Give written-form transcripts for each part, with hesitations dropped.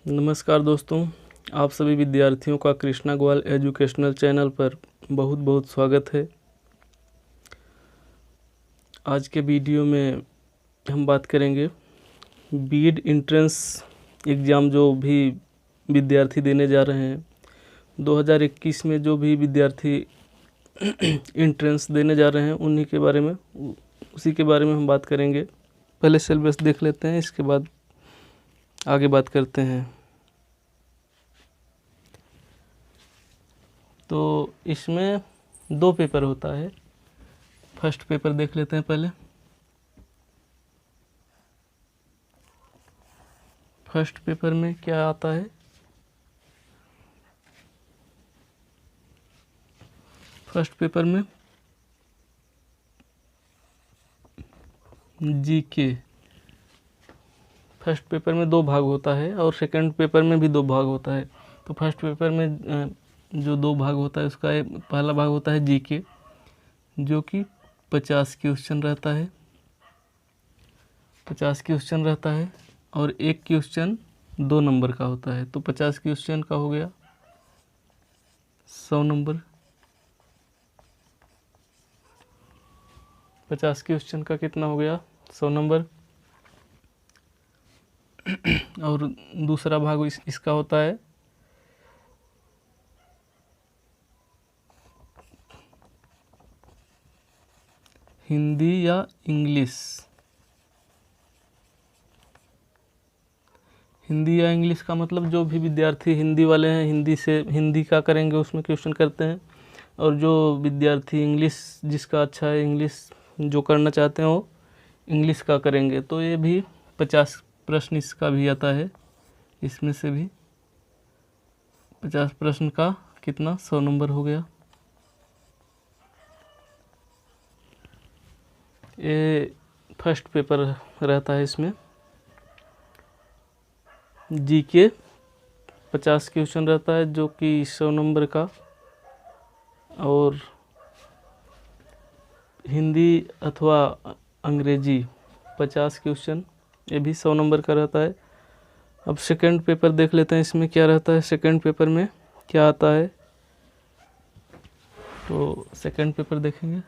नमस्कार दोस्तों, आप सभी विद्यार्थियों का कृष्णा गोयल एजुकेशनल चैनल पर बहुत बहुत स्वागत है। आज के वीडियो में हम बात करेंगे बीएड एंट्रेंस एग्ज़ाम जो भी विद्यार्थी देने जा रहे हैं 2021 में, जो भी विद्यार्थी एंट्रेंस देने जा रहे हैं उन्हीं के बारे में उसी के बारे में हम बात करेंगे। पहले सिलेबस देख लेते हैं, इसके बाद आगे बात करते हैं। तो इसमें 2 पेपर होता है। फर्स्ट पेपर देख लेते हैं पहले। फर्स्ट पेपर में क्या आता है? फर्स्ट पेपर में जीके। फर्स्ट पेपर में 2 भाग होता है और सेकंड पेपर में भी 2 भाग होता है। तो फर्स्ट पेपर में जो 2 भाग होता है उसका पहला भाग होता है जीके, जो कि 50 क्वेश्चन रहता है। 50 क्वेश्चन रहता है और एक क्वेश्चन 2 नंबर का होता है। तो 50 क्वेश्चन का हो गया 100 नंबर। 50 क्वेश्चन का कितना हो गया? 100 नंबर। और दूसरा भाग इसका होता है हिंदी या इंग्लिश। हिंदी या इंग्लिश का मतलब जो भी विद्यार्थी हिंदी वाले हैं हिंदी का करेंगे, उसमें क्वेश्चन करते हैं। और जो विद्यार्थी इंग्लिश जिसका अच्छा है, इंग्लिश जो करना चाहते हैं वो इंग्लिश का करेंगे। तो ये भी 50 प्रश्न इसका भी आता है। इसमें से भी 50 प्रश्न का कितना? 100 नंबर हो गया। ये फर्स्ट पेपर रहता है। इसमें जीके 50 क्वेश्चन रहता है, जो कि 100 नंबर का। और हिंदी अथवा अंग्रेजी 50 क्वेश्चन, ये भी 100 नंबर का रहता है। अब सेकंड पेपर देख लेते हैं, इसमें क्या रहता है, सेकंड पेपर में क्या आता है। तो सेकंड पेपर देखेंगे।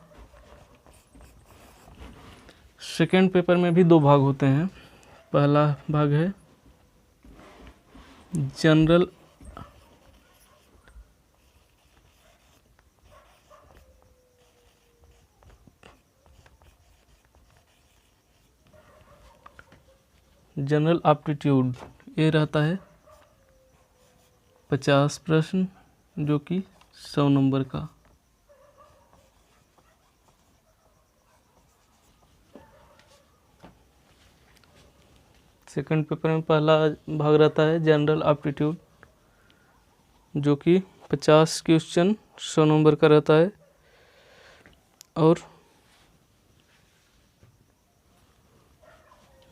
सेकंड पेपर में भी 2 भाग होते हैं। पहला भाग है जनरल जनरल एप्टीट्यूड। ये रहता है 50 प्रश्न, जो कि 100 नंबर का। सेकंड पेपर में पहला भाग रहता है जनरल एप्टीट्यूड, जो कि 50 क्वेश्चन 100 नंबर का रहता है। और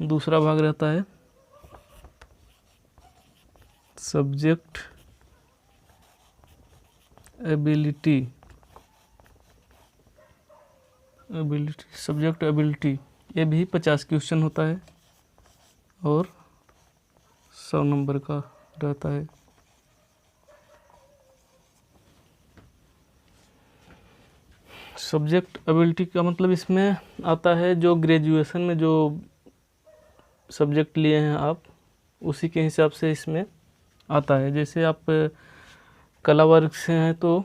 दूसरा भाग रहता है सब्जेक्ट एबिलिटी। सब्जेक्ट एबिलिटी, ये भी 50 क्वेश्चन होता है और 100 नंबर का रहता है। सब्जेक्ट एबिलिटी का मतलब इसमें आता है जो ग्रेजुएशन में जो सब्जेक्ट लिए हैं आप, उसी के हिसाब से इसमें आता है। जैसे आप कला वर्ग से हैं तो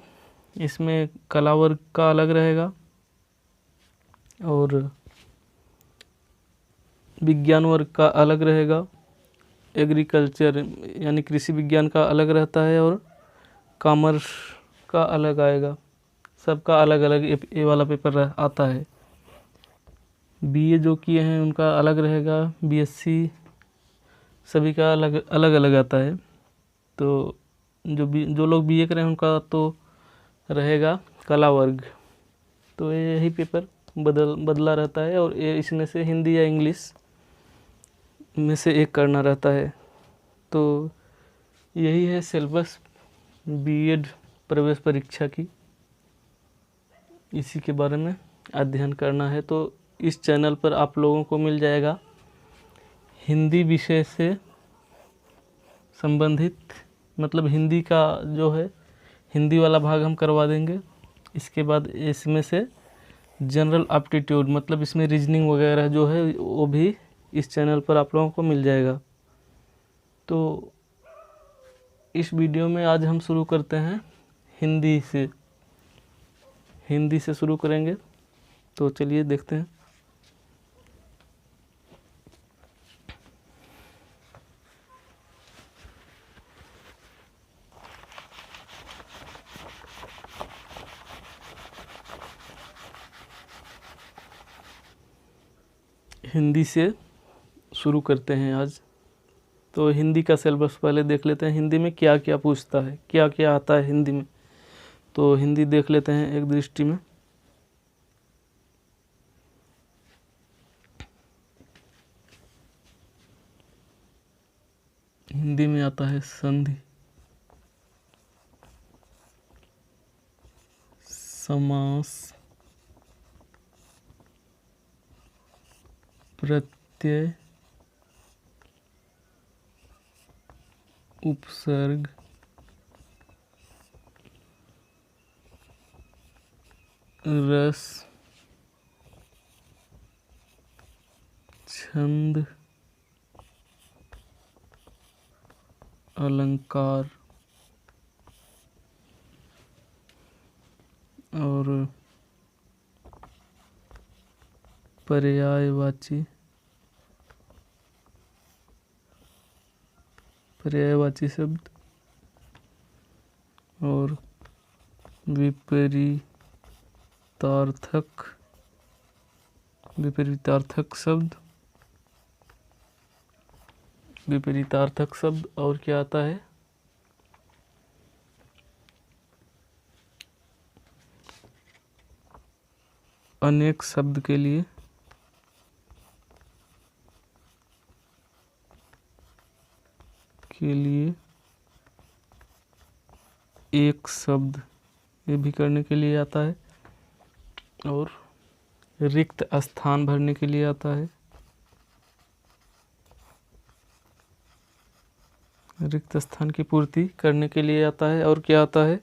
इसमें कला वर्ग का अलग रहेगा, और विज्ञान वर्ग का अलग रहेगा। एग्रीकल्चर यानी कृषि विज्ञान का अलग रहता है, और कॉमर्स का अलग आएगा। सबका अलग अलग ये वाला पेपर आता है। बीए जो किए हैं उनका अलग रहेगा, बीएससी सभी का अलग अलग आता है। तो जो लोग बीए करें उनका तो रहेगा कला वर्ग। तो यही पेपर बदला रहता है, और ये इसमें से हिंदी या इंग्लिश में से एक करना रहता है। तो यही है सिलेबस बीएड प्रवेश परीक्षा की। इसी के बारे में अध्ययन करना है तो इस चैनल पर आप लोगों को मिल जाएगा हिंदी विषय से संबंधित मतलब हिंदी का जो है हिंदी वाला भाग हम करवा देंगे। इसके बाद इसमें से जनरल एप्टीट्यूड मतलब इसमें रीजनिंग वगैरह जो है वो भी इस चैनल पर आप लोगों को मिल जाएगा। तो इस वीडियो में आज हम शुरू करते हैं हिंदी से शुरू करेंगे। तो चलिए देखते हैं। हिंदी से शुरू करते हैं आज। तो हिंदी का सिलेबस पहले देख लेते हैं, हिंदी में क्या क्या पूछता है, क्या क्या आता है हिंदी में। तो हिंदी देख लेते हैं एक दृष्टि में। हिंदी में आता है संधि, समास, प्रत्यय, उपसर्ग, रस, छंद, अलंकार और पर्यायवाची शब्द और विपरीतार्थक शब्द और क्या आता है, अनेक शब्द के लिए एक शब्द, ये भी करने के लिए आता है। और रिक्त स्थान भरने के लिए आता है, रिक्त स्थान की पूर्ति करने के लिए आता है। और क्या आता है,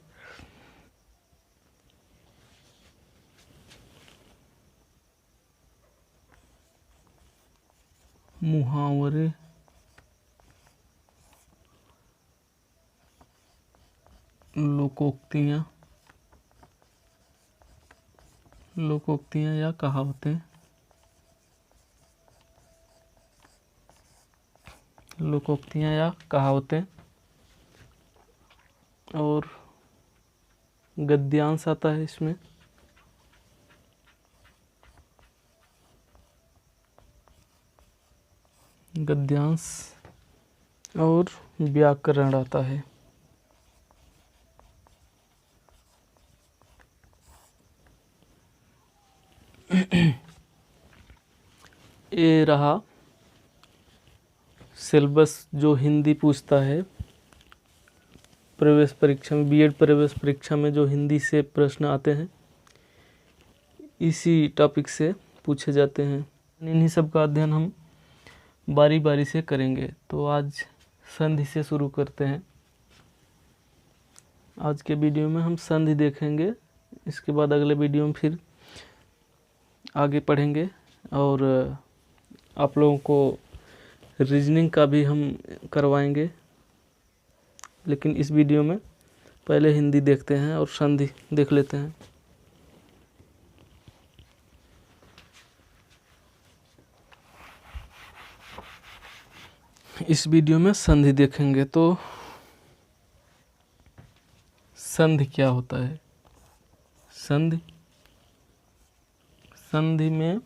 मुहावरे, लोकोक्तियाँ या कहावतें, और गद्यांश आता है इसमें, गद्यांश और व्याकरण आता है। ये रहा सिलेबस जो हिंदी पूछता है प्रवेश परीक्षा में, बीएड प्रवेश परीक्षा में जो हिंदी से प्रश्न आते हैं इसी टॉपिक से पूछे जाते हैं। इन्हीं सब का अध्ययन हम बारी बारी से करेंगे। तो आज संधि से शुरू करते हैं। आज के वीडियो में हम संधि देखेंगे, इसके बाद अगले वीडियो में फिर आगे पढ़ेंगे और आप लोगों को रीजनिंग का भी हम करवाएंगे। लेकिन इस वीडियो में पहले हिंदी देखते हैं और संधि देख लेते हैं। इस वीडियो में संधि देखेंगे। तो संधि क्या होता है? संधि में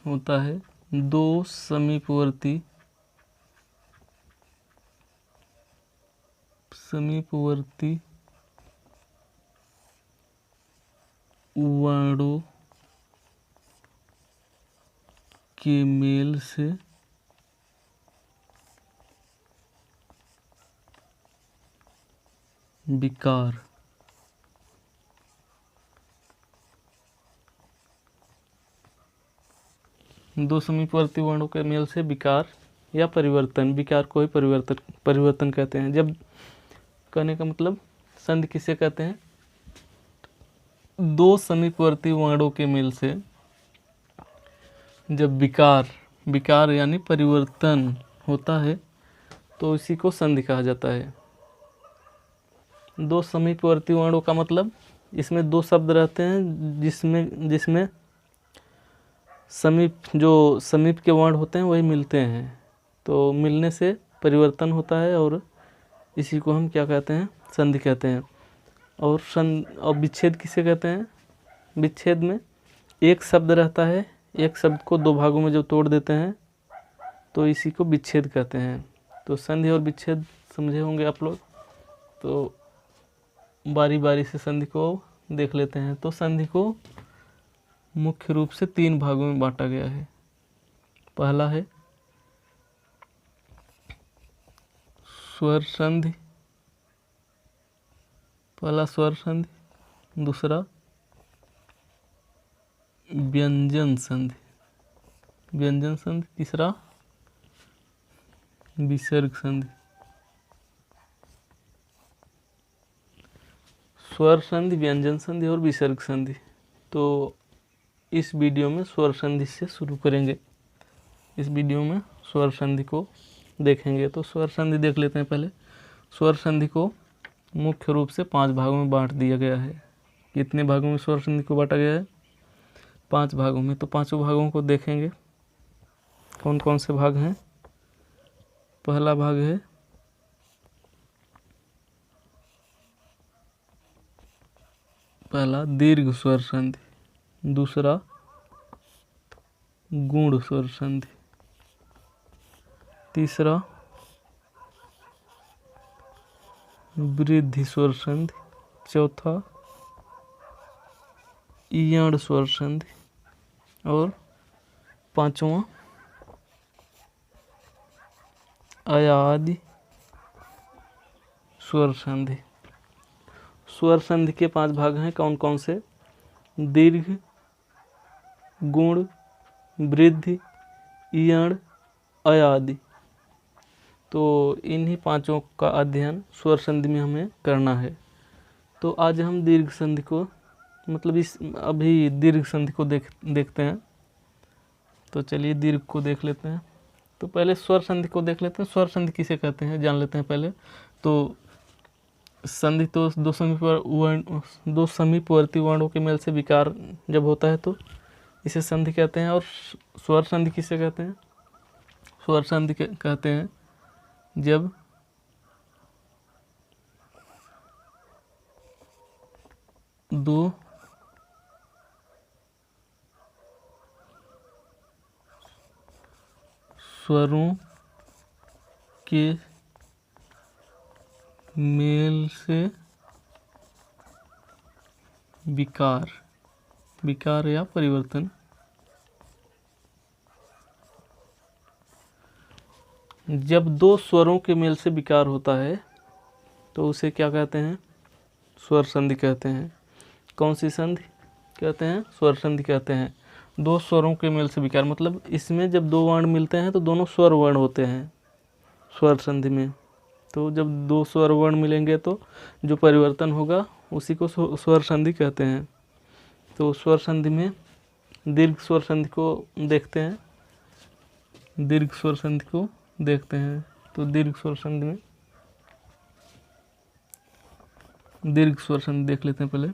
होता है दो समीपवर्ती वर्णों के मेल से विकार। दो समीपवर्ती वर्णों के मेल से विकार या परिवर्तन, विकार को ही परिवर्तन कहते हैं। जब कहने का मतलब संधि किसे कहते हैं? दो समीपवर्ती वर्णों के मेल से जब विकार यानी परिवर्तन होता है तो इसी को संधि कहा जाता है। दो समीपवर्ती वर्णों का मतलब इसमें दो शब्द रहते हैं जिसमें समीप के वर्ण होते हैं वही मिलते हैं, तो मिलने से परिवर्तन होता है और इसी को हम क्या कहते हैं? संधि कहते हैं। और विच्छेद किसे कहते हैं? विच्छेद में एक शब्द रहता है, एक शब्द को दो भागों में जब तोड़ देते हैं तो इसी को विच्छेद कहते हैं। तो संधि और विच्छेद समझे होंगे आप लोग, तो बारी बारी से संधि को देख लेते हैं। तो संधि को मुख्य रूप से तीन भागों में बांटा गया है। पहला है स्वर संधि, दूसरा व्यंजन संधि, तीसरा विसर्ग संधि। स्वर संधि, व्यंजन संधि और विसर्ग संधि। तो इस वीडियो में स्वर संधि से शुरू करेंगे। इस वीडियो में स्वर संधि को देखेंगे। तो स्वर संधि देख लेते हैं पहले। स्वर संधि को मुख्य रूप से 5 भागों में बांट दिया गया है। कितने भागों में स्वर संधि को बांटा गया है? 5 भागों में। तो पांचों भागों को देखेंगे कौन कौन से भाग हैं। पहला भाग है दीर्घ स्वर संधि, दूसरा गुण स्वर संधि, तीसरा वृद्धि स्वर संधि, चौथा ईयण स्वर संधि और पांचवा अयादि स्वर संधि। स्वर संधि के 5 भाग हैं। कौन कौन से? दीर्घ, गुण, वृद्धि, ईयण, अयादि। तो इन्हीं पांचों का अध्ययन स्वर संधि में हमें करना है। तो आज हम दीर्घ संधि को अभी दीर्घ संधि को देखते हैं। तो चलिए दीर्घ को देख लेते हैं। तो पहले स्वर संधि को देख लेते हैं। स्वर संधि किसे कहते हैं जान लेते हैं पहले। तो संधि तो दो समीपवर्ती वर्णों के मेल से विकार जब होता है तो इसे संधि कहते हैं। और स्वर संधि किसे कहते हैं? स्वर संधि कहते हैं जब दो स्वरों के मेल से विकार या परिवर्तन जब दो स्वरों के मेल से विकार होता है तो उसे क्या कहते हैं? स्वर संधि कहते हैं। कौन सी संधि कहते हैं? स्वर संधि कहते हैं। दो स्वरों के मेल से विकार मतलब इसमें जब दो वर्ण मिलते हैं तो दोनों स्वर वर्ण होते हैं स्वर संधि में। तो जब दो स्वर वर्ण मिलेंगे तो जो परिवर्तन होगा उसी को स्वर संधि कहते हैं। तो स्वर संधि में दीर्घ स्वर संधि को देखते हैं। तो दीर्घ स्वर संधि में दीर्घ स्वर संधि देख लेते हैं पहले।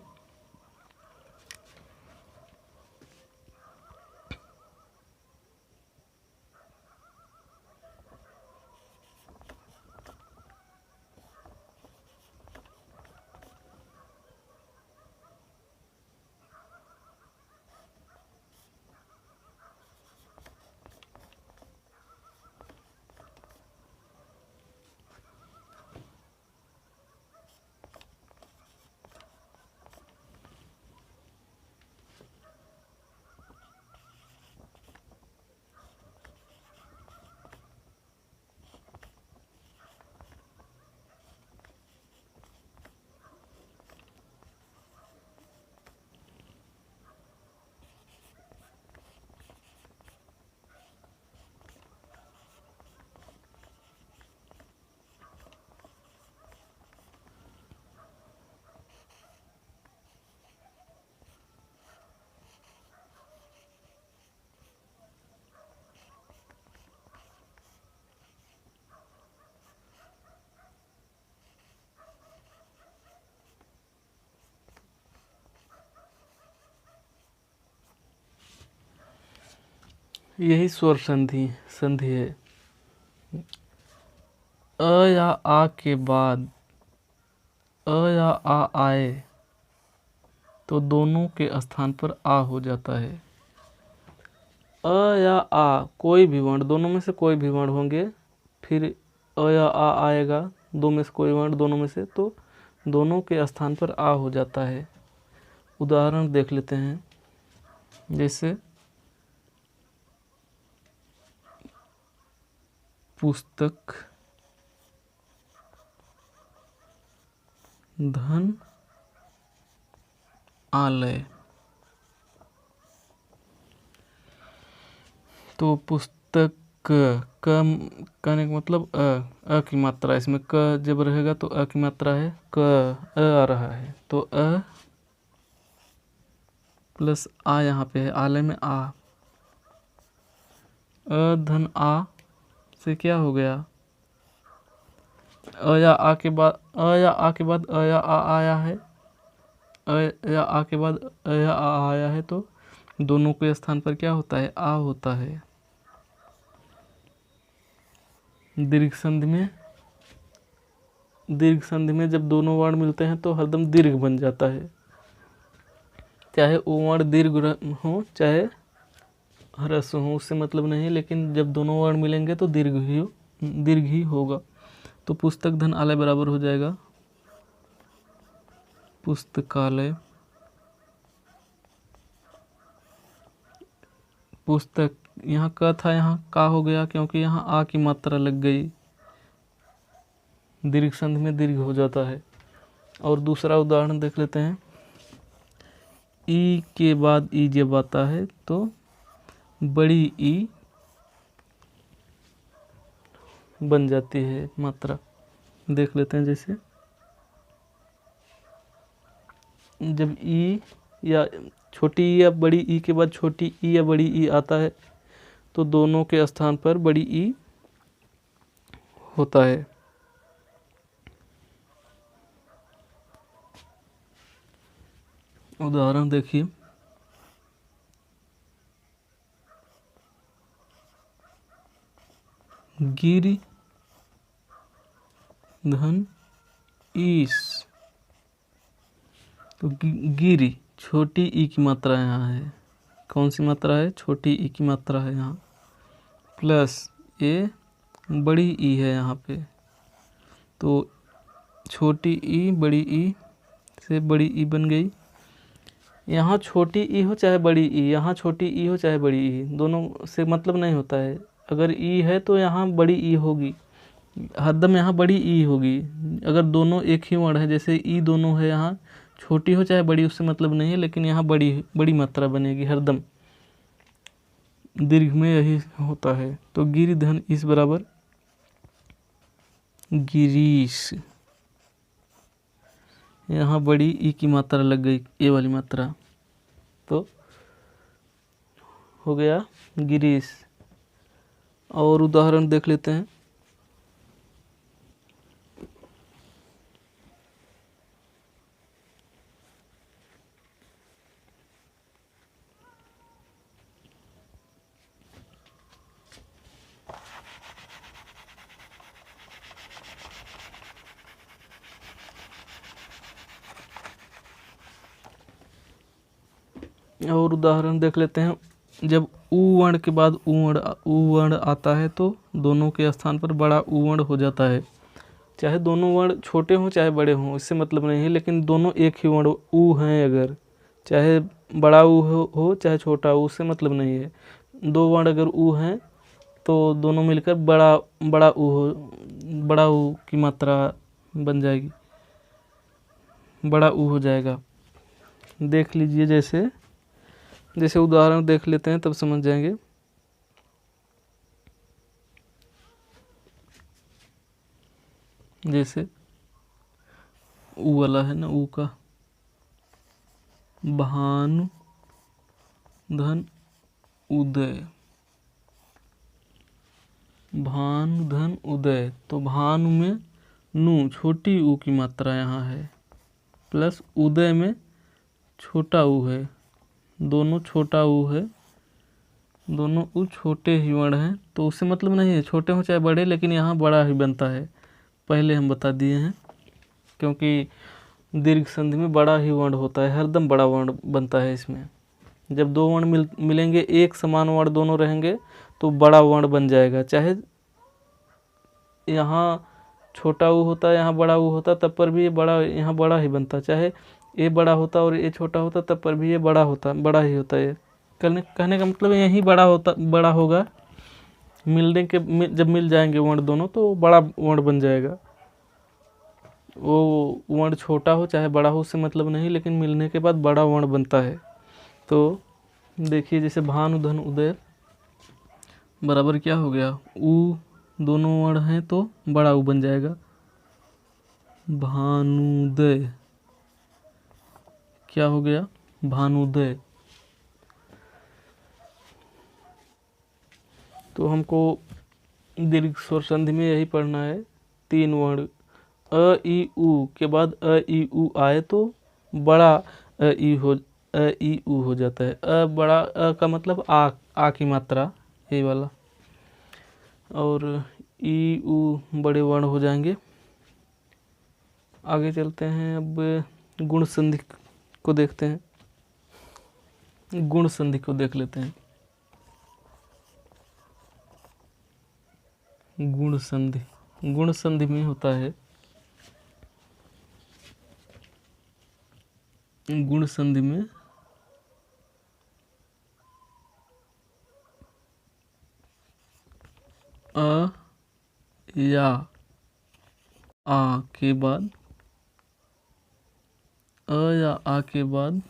यही स्वर संधि है। अ या आ के बाद अ या आ आए तो दोनों के स्थान पर आ हो जाता है। अ या आ कोई भी वर्ण, दोनों में से कोई भी वर्ण होंगे, फिर अ या आ आएगा, दो में से कोई वर्ण दोनों में से, तो दोनों के स्थान पर आ हो जाता है। उदाहरण देख लेते हैं, जैसे पुस्तक, धन, आलय। तो पुस्तक क कहने का मतलब अ की मात्रा, इसमें क जब रहेगा तो अ की मात्रा है, क आ रहा है, तो अ प्लस आ यहाँ पे है, आलय में आ। अ धन आ से क्या हो गया, अ या आ के बाद अ या आ के बाद अ या आ आया है, अ या आ के बाद अ या आ आया है, तो दोनों के स्थान पर क्या होता है, आ होता है। दीर्घ संधि में जब दोनों वर्ण मिलते हैं तो हरदम दीर्घ बन जाता है, चाहे वो वर्ण दीर्घ हो चाहे ह्रस्व हो, उससे मतलब नहीं, लेकिन जब दोनों वर्ण मिलेंगे तो दीर्घ ही होगा। तो पुस्तक धन आलय बराबर हो जाएगा पुस्तकालय। पुस्तक, यहाँ क था, यहाँ का हो गया क्योंकि यहाँ आ की मात्रा लग गई, दीर्घ संधि में दीर्घ हो जाता है। और दूसरा उदाहरण देख लेते हैं। ई के बाद ई जब आता है तो बड़ी ई बन जाती है मात्रा। देख लेते हैं, जैसे जब ई या छोटी ई या बड़ी ई के बाद छोटी ई या बड़ी ई आता है तो दोनों के स्थान पर बड़ी ई होता है। उदाहरण देखिए, गिरि धन ईस। तो गिरी छोटी ई की मात्रा यहाँ है, कौन सी मात्रा है, छोटी ई की मात्रा है यहाँ, प्लस ए बड़ी ई है यहाँ पे, तो छोटी ई बड़ी ई से बड़ी ई बन गई। यहाँ छोटी ई हो चाहे बड़ी ई, यहाँ छोटी ई हो चाहे बड़ी ई, दोनों से मतलब नहीं होता है। अगर ई है तो यहाँ बड़ी ई होगी, हरदम यहाँ बड़ी ई होगी। अगर दोनों एक ही वर्ण है, जैसे ई दोनों है, यहाँ छोटी हो चाहे बड़ी उससे मतलब नहीं है, लेकिन यहाँ बड़ी बड़ी मात्रा बनेगी हरदम। दीर्घ में यही होता है। तो गिरि धन इस बराबर गिरीश। यहाँ बड़ी ई की मात्रा लग गई, ए वाली मात्रा, तो हो गया गिरीश। और उदाहरण देख लेते हैं। और उदाहरण देख लेते हैं। जब उ वर्ण के बाद उ वर्ण आता है तो दोनों के स्थान पर बड़ा उ वर्ण हो जाता है। चाहे दोनों वर्ण छोटे हों चाहे बड़े हों, इससे मतलब नहीं है, लेकिन दोनों एक ही वर्ण उ हैं, अगर चाहे बड़ा उ हो चाहे छोटा उ, उससे मतलब नहीं है। दो वर्ण अगर उ हैं तो दोनों मिलकर बड़ा उ हो, बड़ा उ की मात्रा बन जाएगी, बड़ा उ हो जाएगा। देख लीजिए, जैसे उदाहरण देख लेते हैं तब समझ जाएंगे। जैसे ऊ वाला है ना, ऊ का, भानु धन उदय, भानु धन उदय, तो भानु में नु छोटी ऊ की मात्रा यहाँ है, प्लस उदय में छोटा ऊ है, दोनों छोटा ऊ है, दोनों उ छोटे ही वर्ण हैं, तो उससे मतलब नहीं है छोटे हो चाहे बड़े, लेकिन यहाँ बड़ा ही बनता है, पहले हम बता दिए हैं। क्योंकि दीर्घ संधि में बड़ा ही वर्ण होता है, हरदम बड़ा वर्ण बनता है इसमें। जब दो वर्ण मिलेंगे, एक समान वर्ण दोनों रहेंगे, तो बड़ा वर्ण बन जाएगा। चाहे यहाँ छोटा ऊ होता, यहाँ बड़ा ऊ होता, तब पर भी ये बड़ा, यहाँ बड़ा ही बनता। चाहे ये बड़ा होता और ये छोटा होता, तब पर भी ये बड़ा होता, बड़ा ही होता। ये कहने का मतलब यही बड़ा होता, बड़ा होगा। मिलने के जब मिल जाएंगे वर्ण दोनों, तो बड़ा वर्ण बन जाएगा। वो वर्ण छोटा हो चाहे बड़ा हो, उससे मतलब नहीं, लेकिन मिलने के बाद बड़ा वर्ण बनता है। तो देखिए, जैसे भानु धन उदय बराबर क्या हो गया, ऊ, दोनों वर्ण हैं तो बड़ा ऊ बन जाएगा। भानुदय क्या हो गया, भानुदय। तो हमको दीर्घ स्वर संधि में यही पढ़ना है, तीन वर्ण अ ई उ के बाद अ ई उ आए तो बड़ा अ ई उ हो जाता है। बड़ा का मतलब आ की मात्रा, ये वाला, और ई उ बड़े वर्ण हो जाएंगे। आगे चलते हैं, अब गुण संधि को देखते हैं। गुण संधि को देख लेते हैं। गुण संधि, गुण संधि में होता है, गुण संधि में अ या आ के बाद, अ या आ के बाद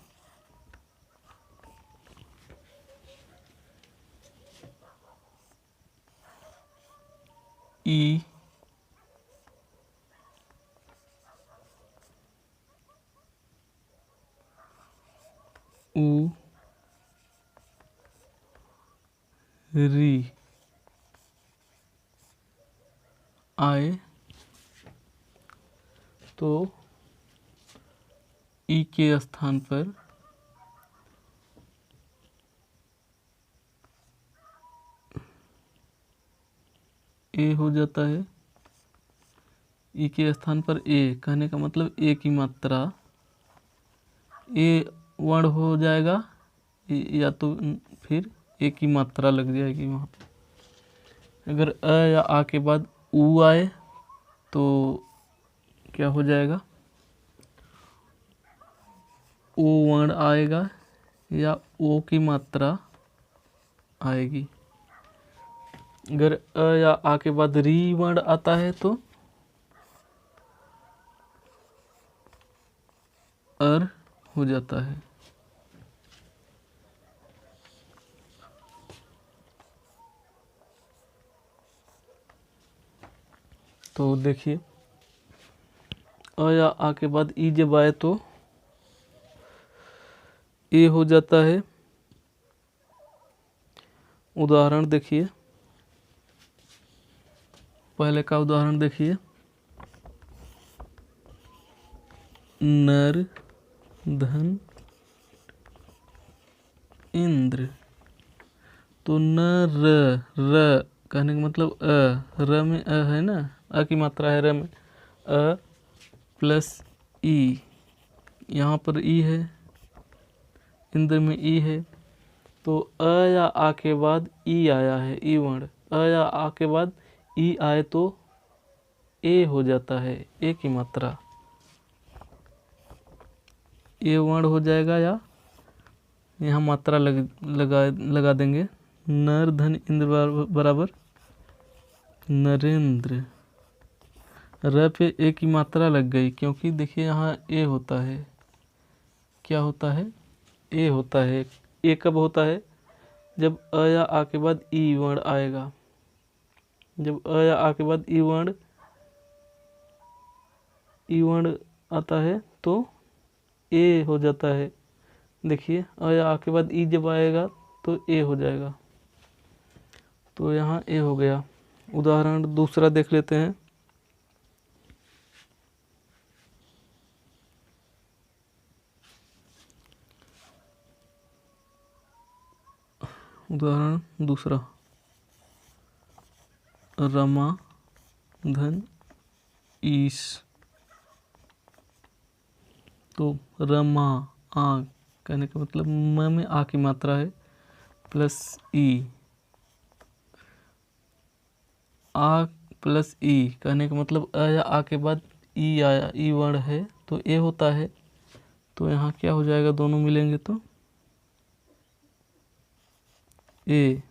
ई उ री आए तो ई के स्थान पर ए हो जाता है। ई के स्थान पर ए, कहने का मतलब ए की मात्रा, ए वर्ण हो जाएगा, या तो फिर ए की मात्रा लग जाएगी वहाँ पे। अगर अ या आ के बाद ऊ आए तो क्या हो जाएगा, ओ वर्ण आएगा या ओ की मात्रा आएगी। अगर अ या आ के बाद री वर्ण आता है तो अर हो जाता है। तो देखिए, अ या आ के बाद ई जब आए तो ए हो जाता है। उदाहरण देखिए, पहले का उदाहरण देखिए, नर धन इंद्र। तो न र कहने का मतलब र में अ है ना, अ की मात्रा है र में, अ प्लस ई, यहाँ पर ई है, इंद्र में ई है। तो अ या आ के बाद ई आया है, ई वर्ण, अ या आ के बाद ई आए तो ए हो जाता है, ए की मात्रा, ए वर्ण हो जाएगा, या यहाँ मात्रा लगा देंगे। नर धन इंद्र बराबर नरेंद्र। र पे ए की मात्रा लग गई, क्योंकि देखिए यहाँ ए होता है, क्या होता है, ए होता है। ए कब होता है, जब अ या आ के बाद ई वर्ण आएगा। जब अ या आ के बाद ई वर्ण आता है तो ए हो जाता है। देखिए, अ या आ के बाद ई जब आएगा तो ए हो जाएगा, तो यहाँ ए हो गया। उदाहरण दूसरा देख लेते हैं। उदाहरण दूसरा, रमा धन ईश। तो रमा आ कहने का मतलब म में आ की मात्रा है प्लस ई, आ प्लस ई कहने का मतलब अ या आ के बाद ई आया, ई वर्ण है तो ए होता है। तो यहाँ क्या हो जाएगा, दोनों मिलेंगे तो ए।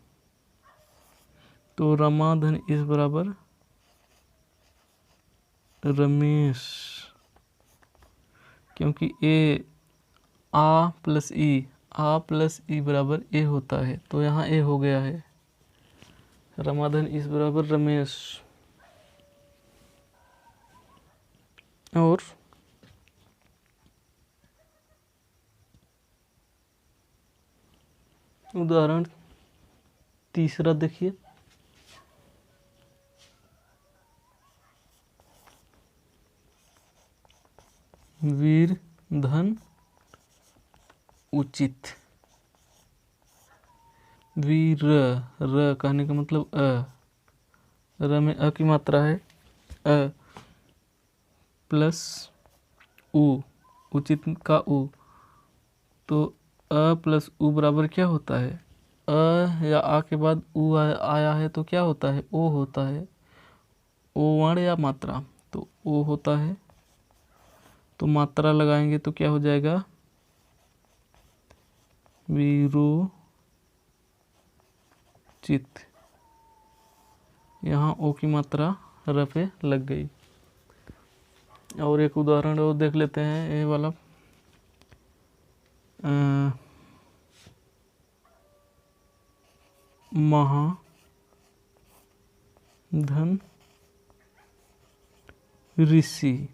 तो रमा धन इस बराबर रमेश, क्योंकि ए आ प्लस ई बराबर ए होता है तो यहाँ ए हो गया है। रमाधन इस बराबर रमेश। और उदाहरण तीसरा देखिए, वीर धन उचित। वीर र कहने का मतलब र में अ की मात्रा है, अ प्लस उ, उचित का उ। तो अ प्लस उ बराबर क्या होता है, अ या आ के बाद उ आया है तो क्या होता है, ओ होता है। ओ वर्ण या मात्रा, तो ओ होता है। तो मात्रा लगाएंगे तो क्या हो जाएगा, वीरोचित। यहाँ ओ की मात्रा र पे लग गई। और एक उदाहरण और देख लेते हैं, ये वाला महाधन ऋषि।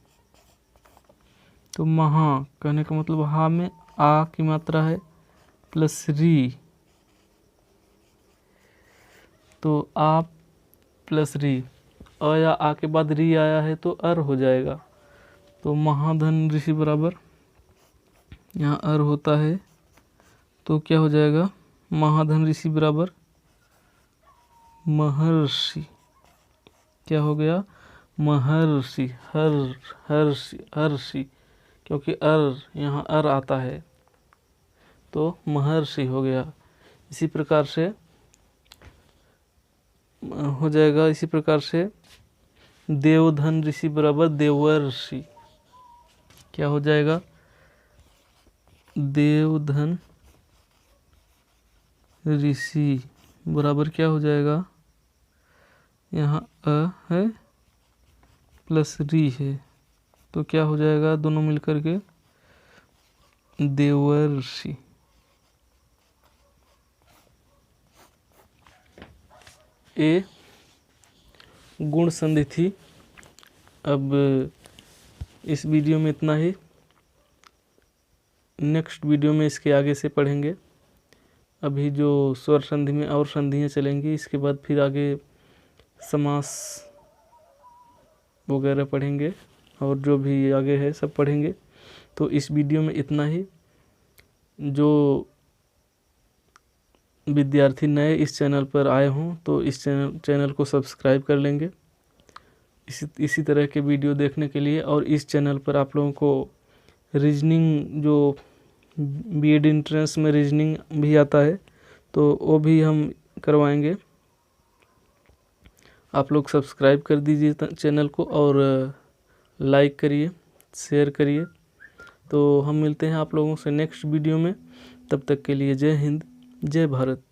तो महा कहने का मतलब हा में आ की मात्रा है प्लस री, तो आ प्लस री, अ या आ के बाद री आया है तो अर हो जाएगा। तो महाधन ऋषि बराबर यहाँ अर होता है तो क्या हो जाएगा, महाधन ऋषि बराबर महर्षि। क्या हो गया, महर्षि, हर्षि, क्योंकि अर यहाँ अर आता है तो महर्षि हो गया। इसी प्रकार से हो जाएगा। इसी प्रकार से देवधन ऋषि बराबर देवर्षि। क्या हो जाएगा, देवधन ऋषि बराबर क्या हो जाएगा, यहाँ अ है प्लस री है तो क्या हो जाएगा, दोनों मिलकर के देवर्षि। ए गुण संधि थी। अब इस वीडियो में इतना ही, नेक्स्ट वीडियो में इसके आगे से पढ़ेंगे। अभी जो स्वर संधि में और संधियाँ चलेंगी, इसके बाद फिर आगे समास वगैरह पढ़ेंगे और जो भी आगे है सब पढ़ेंगे। तो इस वीडियो में इतना ही। जो विद्यार्थी नए इस चैनल पर आए हों तो इस चैनल को सब्सक्राइब कर लेंगे इसी तरह के वीडियो देखने के लिए। और इस चैनल पर आप लोगों को रीजनिंग, जो बीएड एंट्रेंस में रीजनिंग भी आता है तो वो भी हम करवाएंगे। आप लोग सब्सक्राइब कर दीजिए चैनल को और लाइक करिए, शेयर करिए। तो हम मिलते हैं आप लोगों से नेक्स्ट वीडियो में। तब तक के लिए जय हिंद, जय भारत।